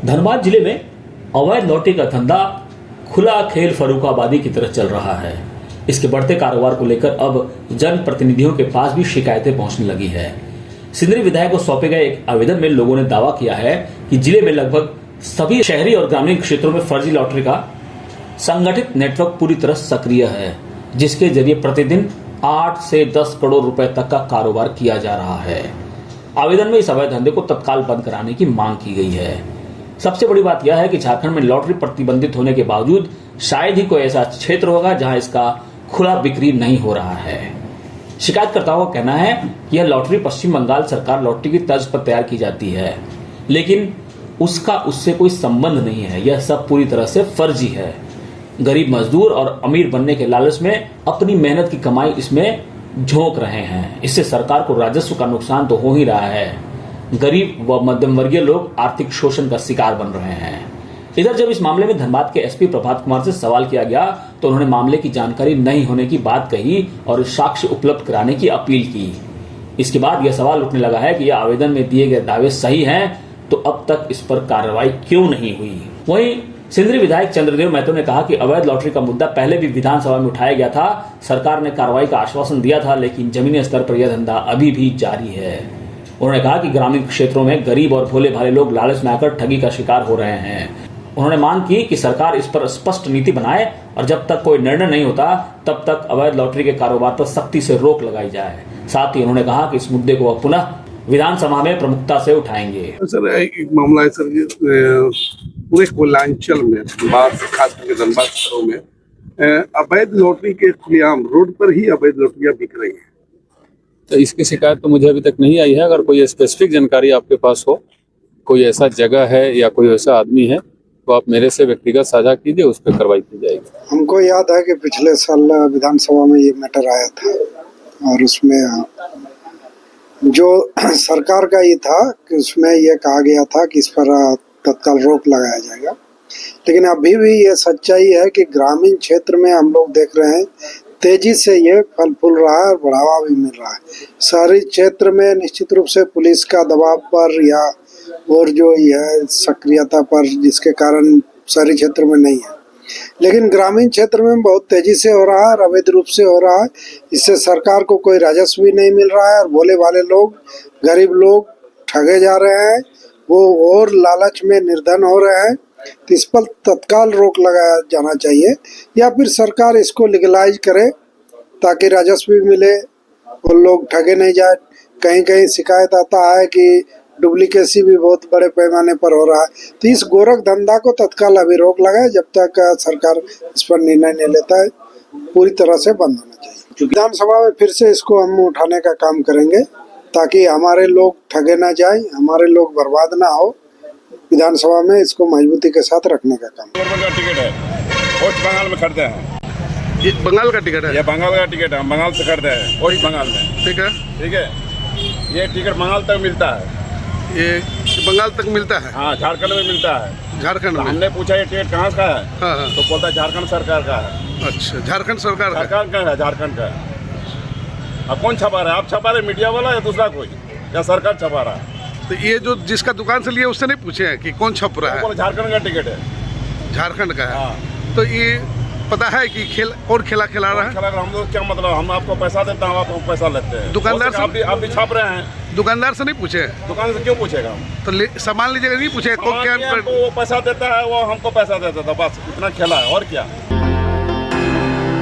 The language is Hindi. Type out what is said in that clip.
धनबाद जिले में अवैध लॉटरी का धंधा खुला खेल फर्रुखाबादी की तरह चल रहा है। इसके बढ़ते कारोबार को लेकर अब जनप्रतिनिधियों के पास भी शिकायतें पहुंचने लगी है। सिंदरी विधायक को सौंपे गए एक आवेदन में लोगों ने दावा किया है कि जिले में लगभग सभी शहरी और ग्रामीण क्षेत्रों में फर्जी लॉटरी का संगठित नेटवर्क पूरी तरह सक्रिय है, जिसके जरिए प्रतिदिन 8 से 10 करोड़ रुपए तक का कारोबार किया जा रहा है। आवेदन में इस अवैध धंधे को तत्काल बंद कराने की मांग की गई है। सबसे बड़ी बात यह है कि झारखंड में लॉटरी प्रतिबंधित होने के बावजूद शायद ही कोई ऐसा क्षेत्र होगा जहां इसका खुला बिक्री नहीं हो रहा है। शिकायतकर्ताओं का कहना है कि यह लॉटरी पश्चिम बंगाल सरकार लॉटरी की तर्ज पर तैयार की जाती है, लेकिन उसका उससे कोई संबंध नहीं है। यह सब पूरी तरह से फर्जी है। गरीब मजदूर और अमीर बनने के लालच में अपनी मेहनत की कमाई इसमें झोंक रहे हैं। इससे सरकार को राजस्व का नुकसान तो हो ही रहा है। गरीब व मध्यम वर्गीय लोग आर्थिक शोषण का शिकार बन रहे हैं। इधर जब इस मामले में धनबाद के एसपी प्रभात कुमार से सवाल किया गया तो उन्होंने मामले की जानकारी नहीं होने की बात कही और साक्ष्य उपलब्ध कराने की अपील की। इसके बाद यह सवाल उठने लगा है कि यह आवेदन में दिए गए दावे सही हैं, तो अब तक इस पर कार्रवाई क्यों नहीं हुई। वहीं सिंदरी विधायक चंद्रदेव महतो ने कहा कि अवैध लॉटरी का मुद्दा पहले भी विधानसभा में उठाया गया था। सरकार ने कार्रवाई का आश्वासन दिया था, लेकिन जमीनी स्तर पर यह धंधा अभी भी जारी है। उन्होंने कहा कि ग्रामीण क्षेत्रों में गरीब और भोले भाले लोग लालच में आकर ठगी का शिकार हो रहे हैं। उन्होंने मांग की कि सरकार इस पर स्पष्ट नीति बनाए और जब तक कोई निर्णय नहीं होता तब तक अवैध लॉटरी के कारोबार पर सख्ती से रोक लगाई जाए। साथ ही उन्होंने कहा कि इस मुद्दे को वह पुनः विधानसभा में प्रमुखता से उठाएंगे। सर, एक मामला है सर, पूरे कोयलांचल में खास करके धनबाद शहरों में अवैध लॉटरी के खुलेआम रोड पर ही अवैध लॉटरियां बिक रही हैं। तो इसकी शिकायत तो मुझे अभी तक नहीं आई है। अगर कोई स्पेसिफिक जानकारी आपके पास हो, कोई ऐसा जगह है या कोई ऐसा आदमी है, तो आप मेरे से व्यक्तिगत साझा कीजिए, उस पर कार्रवाई की जाएगी। हमको याद है कि पिछले साल विधानसभा में ये मैटर आया था और उसमें जो सरकार का ये था कि उसमें ये कहा गया था कि इस पर तत्काल रोक लगाया जाएगा, लेकिन अभी भी ये सच्चाई है कि ग्रामीण क्षेत्र में हम लोग देख रहे हैं तेजी से ये फल फूल रहा है और बढ़ावा भी मिल रहा है। शहरी क्षेत्र में निश्चित रूप से पुलिस का दबाव पर या और जो यह सक्रियता पर, जिसके कारण शहरी क्षेत्र में नहीं है, लेकिन ग्रामीण क्षेत्र में बहुत तेजी से हो रहा है और अवैध रूप से हो रहा है। इससे सरकार को कोई राजस्व भी नहीं मिल रहा है और भोले भाले लोग, गरीब लोग ठगे जा रहे हैं, वो और लालच में निर्धन हो रहे हैं। तो इस पर तत्काल रोक लगाया जाना चाहिए या फिर सरकार इसको लीगलाइज करे ताकि राजस्व भी मिले और लोग ठगे नहीं जाए। कहीं कहीं शिकायत आता है कि डुप्लीकेसी भी बहुत बड़े पैमाने पर हो रहा है। तो इस गोरख धंधा को तत्काल अभी रोक लगाए जब तक सरकार इस पर निर्णय नहीं लेता है। पूरी तरह से बंद होना चाहिए। विधानसभा में फिर से इसको हम उठाने का काम करेंगे ताकि हमारे लोग ठगे ना जाए, हमारे लोग बर्बाद ना हो। विधानसभा में इसको मजबूती के साथ रखने का काम। टिकट है, वेस्ट बंगाल में खरीदते हैं। ये बंगाल का टिकट है? ये बंगाल का टिकट है, हम बंगाल से खरीदते हैं, वेस्ट बंगाल में। ठीक है। ये टिकट बंगाल तक मिलता है। ये बंगाल तक मिलता है? हाँ, झारखंड में मिलता है। झारखंड में? हमने पूछा ये टिकट कहाँ का है? हाँ। तो बोलता है झारखंड सरकार का है। अच्छा, झारखंड सरकार का है, झारखंड का है। अब कौन छपा रहा है? आप छपा रहे, मीडिया वाला या दूसरा कोई, या सरकार छपा रहा है? तो ये जो जिसका दुकान से लिया उससे नहीं पूछे हैं कि कौन छप रहा है? झारखंड का टिकट है। झारखंड का है? हाँ। तो ये पता है कि खेला खिला रहा है? हम लोग क्या मतलब, हम आपको पैसा देते हैं, आप पैसा लेते हैं। दुकानदार से आप भी छाप रहे हैं? दुकानदार से नहीं पूछे? दुकान से क्यों पूछेगा? तो सामान लीजिएगा, नहीं पूछे? वो पैसा देता है, वो हमको पैसा देता था, बस इतना खेला है और क्या।